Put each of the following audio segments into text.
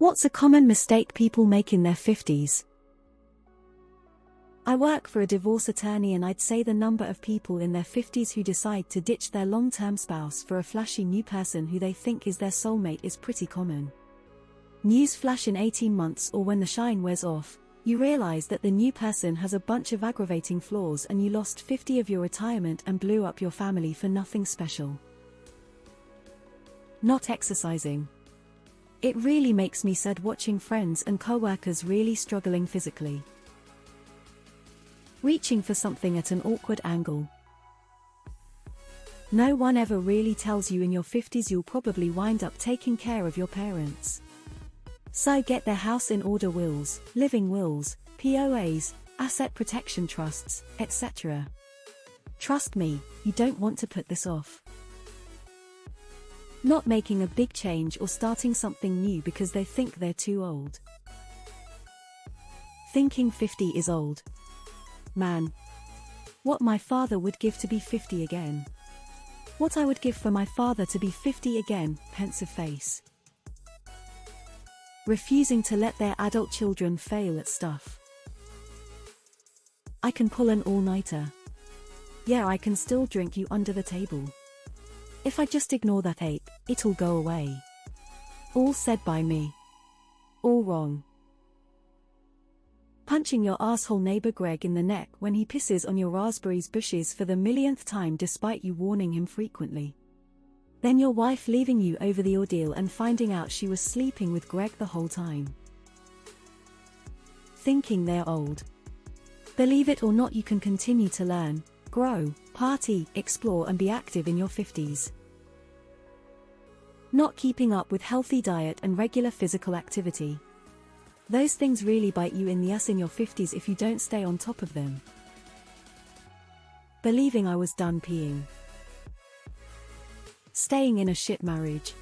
What's a common mistake people make in their 50s? I work for a divorce attorney, and I'd say the number of people in their 50s who decide to ditch their long-term spouse for a flashy new person who they think is their soulmate is pretty common. News flash: in 18 months, or when the shine wears off, you realize that the new person has a bunch of aggravating flaws and you lost 50 of your retirement and blew up your family for nothing special. Not exercising. It really makes me sad watching friends and co-workers really struggling physically. Reaching for something at an awkward angle. No one ever really tells you in your 50s you'll probably wind up taking care of your parents. So get their house in order: wills, living wills, POAs, asset protection trusts, etc. Trust me, you don't want to put this off. Not making a big change or starting something new because they think they're too old. Thinking 50 is old. Man. What my father would give to be 50 again. What I would give for my father to be 50 again, pensive face. Refusing to let their adult children fail at stuff. I can pull an all-nighter. Yeah, I can still drink you under the table. If I just ignore that ape, it'll go away. All said by me. All wrong. Punching your asshole neighbor Greg in the neck when he pisses on your raspberries bushes for the millionth time despite you warning him frequently. Then your wife leaving you over the ordeal and finding out she was sleeping with Greg the whole time. Thinking they're old. Believe it or not, you can continue to learn, grow, party, explore and be active in your 50s. Not keeping up with healthy diet and regular physical activity. Those things really bite you in the ass in your 50s if you don't stay on top of them. Believing I was done peeing. Staying in a shit marriage.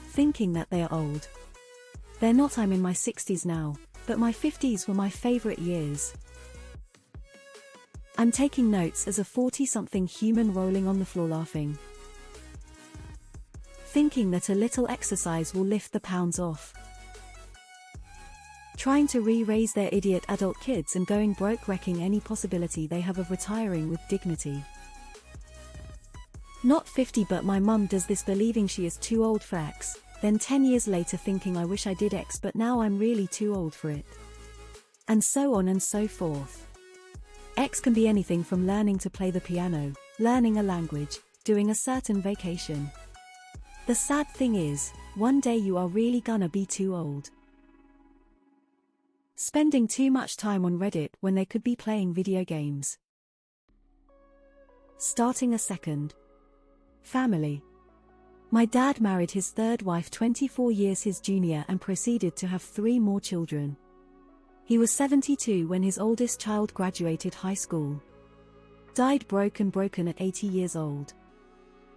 Thinking that they are old. They're not. I'm in my 60s now, but my 50s were my favorite years. I'm taking notes as a 40-something human rolling on the floor laughing. Thinking that a little exercise will lift the pounds off. Trying to re-raise their idiot adult kids and going broke, wrecking any possibility they have of retiring with dignity. Not 50 but my mum does this, believing she is too old for X, then 10 years later thinking I wish I did X but now I'm really too old for it. And so on and so forth. X can be anything from learning to play the piano, learning a language, doing a certain vacation. The sad thing is, one day you are really gonna be too old. Spending too much time on Reddit when they could be playing video games. Starting a second family. My dad married his third wife 24 years his junior and proceeded to have 3 more children. He was 72 when his oldest child graduated high school. Died broken at 80 years old.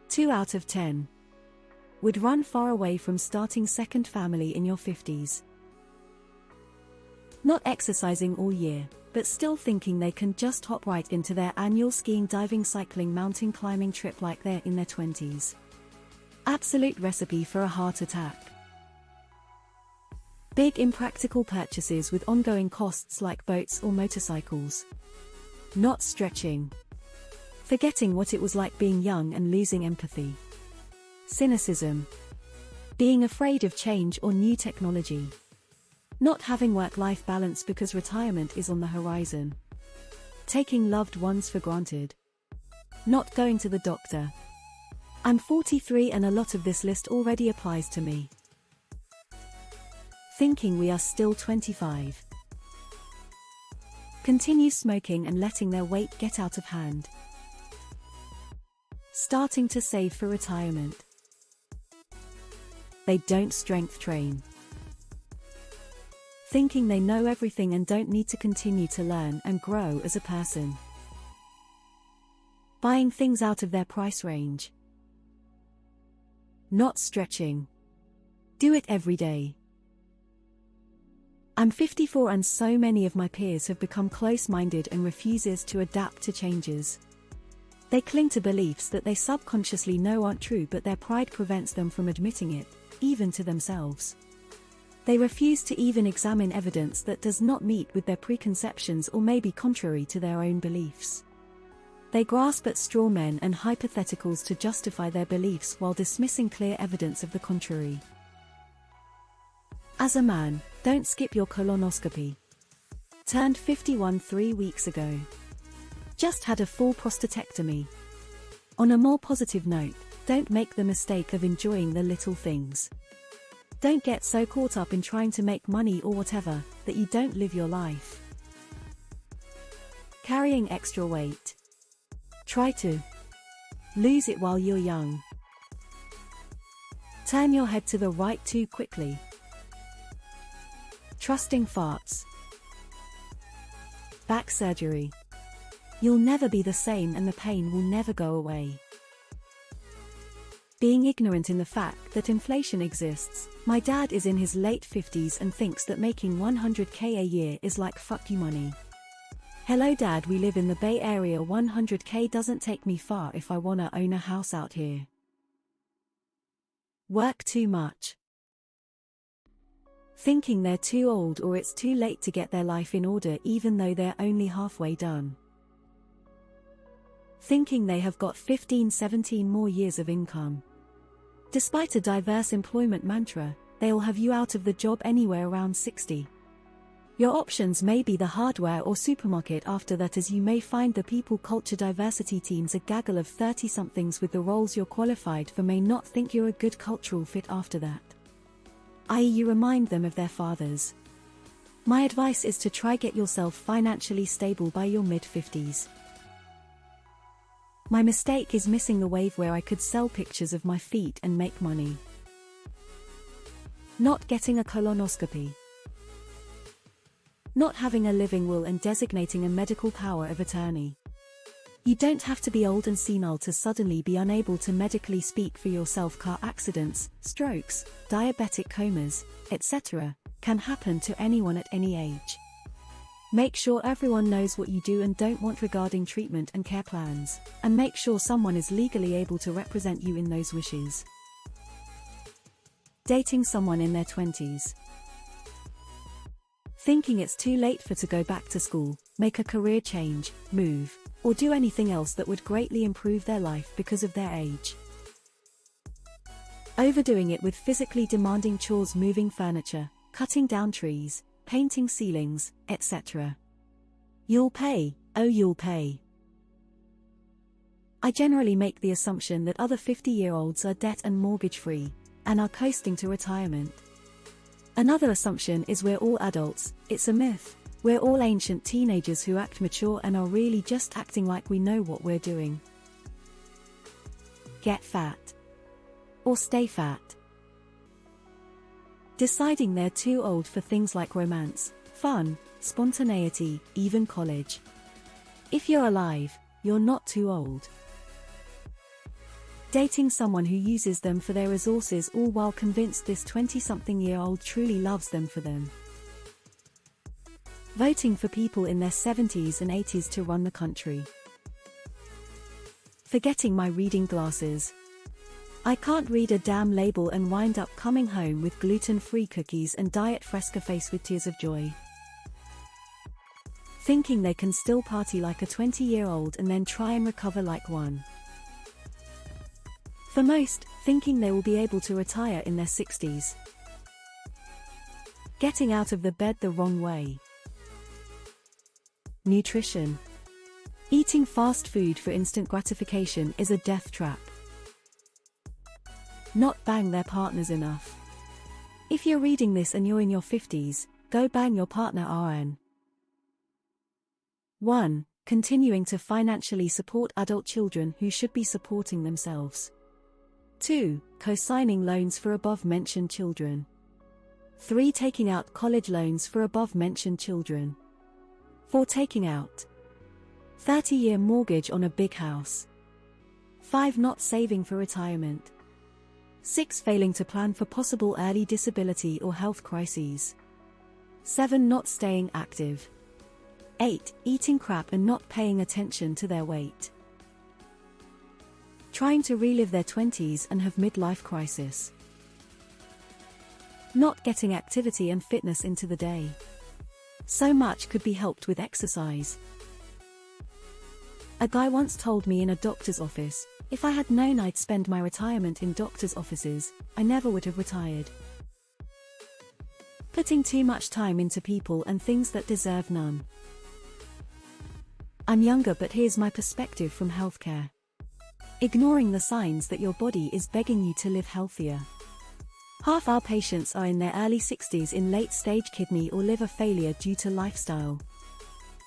2 out of 10. Would run far away from starting second family in your 50s. Not exercising all year, but still thinking they can just hop right into their annual skiing, diving, cycling, mountain climbing trip like they're in their 20s. Absolute recipe for a heart attack. Big impractical purchases with ongoing costs like boats or motorcycles. Not stretching. Forgetting what it was like being young and losing empathy. Cynicism. Being afraid of change or new technology. Not having work-life balance because retirement is on the horizon. Taking loved ones for granted. Not going to the doctor. I'm 43 and a lot of this list already applies to me. Thinking we are still 25. Continue smoking and letting their weight get out of hand. Starting to save for retirement. They don't strength train. Thinking they know everything and don't need to continue to learn and grow as a person. Buying things out of their price range. Not stretching. Do it every day. I'm 54 and so many of my peers have become close-minded and refuses to adapt to changes. They cling to beliefs that they subconsciously know aren't true, but their pride prevents them from admitting it, even to themselves. They refuse to even examine evidence that does not meet with their preconceptions or may be contrary to their own beliefs. They grasp at straw men and hypotheticals to justify their beliefs while dismissing clear evidence of the contrary. As a man, don't skip your colonoscopy. Turned 51 3 weeks ago. Just had a full prostatectomy. On a more positive note, don't make the mistake of enjoying the little things. Don't get so caught up in trying to make money or whatever, that you don't live your life. Carrying extra weight. Try to lose it while you're young. Turn your head to the right too quickly. Trusting farts. Back surgery. You'll never be the same and the pain will never go away. Being ignorant in the fact that inflation exists. My dad is in his late 50s and thinks that making $100K a year is like fuck you money. Hello dad, we live in the Bay Area, $100K doesn't take me far if I wanna own a house out here. Work too much. Thinking they're too old or it's too late to get their life in order even though they're only halfway done. Thinking they have got 15-17 more years of income. Despite a diverse employment mantra, they'll have you out of the job anywhere around 60. Your options may be the hardware or supermarket after that, as you may find the people culture diversity teams a gaggle of 30-somethings with the roles you're qualified for may not think you're a good cultural fit after that. I.e., you remind them of their fathers. My advice is to try get yourself financially stable by your mid-50s. My mistake is missing the wave where I could sell pictures of my feet and make money. Not getting a colonoscopy. Not having a living will and designating a medical power of attorney. You don't have to be old and senile to suddenly be unable to medically speak for yourself. Car accidents, strokes, diabetic comas, etc. can happen to anyone at any age. Make sure everyone knows what you do and don't want regarding treatment and care plans, and make sure someone is legally able to represent you in those wishes. Dating someone in their 20s. Thinking it's too late to go back to school, make a career change, move, or do anything else that would greatly improve their life because of their age. Overdoing it with physically demanding chores, moving furniture, cutting down trees, painting ceilings, etc. You'll pay, oh you'll pay. I generally make the assumption that other 50-year-olds are debt and mortgage-free, and are coasting to retirement. Another assumption is we're all adults. It's a myth. We're all ancient teenagers who act mature and are really just acting like we know what we're doing. Get fat. Or stay fat. Deciding they're too old for things like romance, fun, spontaneity, even college. If you're alive, you're not too old. Dating someone who uses them for their resources, all while convinced this 20-something-year-old truly loves them for them. Voting for people in their 70s and 80s to run the country. Forgetting my reading glasses. I can't read a damn label and wind up coming home with gluten-free cookies and Diet Fresca face with tears of joy. Thinking they can still party like a 20-year-old and then try and recover like one. For most, thinking they will be able to retire in their 60s. Getting out of the bed the wrong way. Nutrition. Eating fast food for instant gratification is a death trap. Not bang their partners enough. If you're reading this and you're in your 50s, go bang your partner RN. 1. Continuing to financially support adult children who should be supporting themselves. 2. Co-signing loans for above-mentioned children. 3. Taking out college loans for above-mentioned children. 4. Taking out 30-year mortgage on a big house. 5. Not saving for retirement. 6. Failing to plan for possible early disability or health crises. 7. Not staying active. 8. Eating crap and not paying attention to their weight. trying to relive their 20s and have midlife crisis. Not getting activity and fitness into the day. So much could be helped with exercise. A guy once told me in a doctor's office, if I had known I'd spend my retirement in doctor's offices, I never would have retired. Putting too much time into people and things that deserve none. I'm younger, but here's my perspective from healthcare. Ignoring the signs that your body is begging you to live healthier. Half our patients are in their early 60s in late-stage kidney or liver failure due to lifestyle.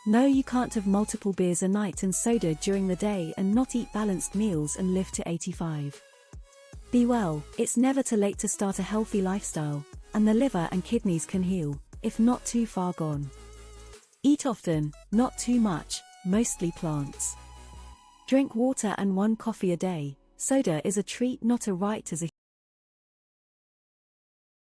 No, you can't have multiple beers a night and soda during the day and not eat balanced meals and live to 85. Be well, it's never too late to start a healthy lifestyle, and the liver and kidneys can heal, if not too far gone. Eat often, not too much, mostly plants. Drink water and 1 coffee a day. Soda is a treat, not a right as a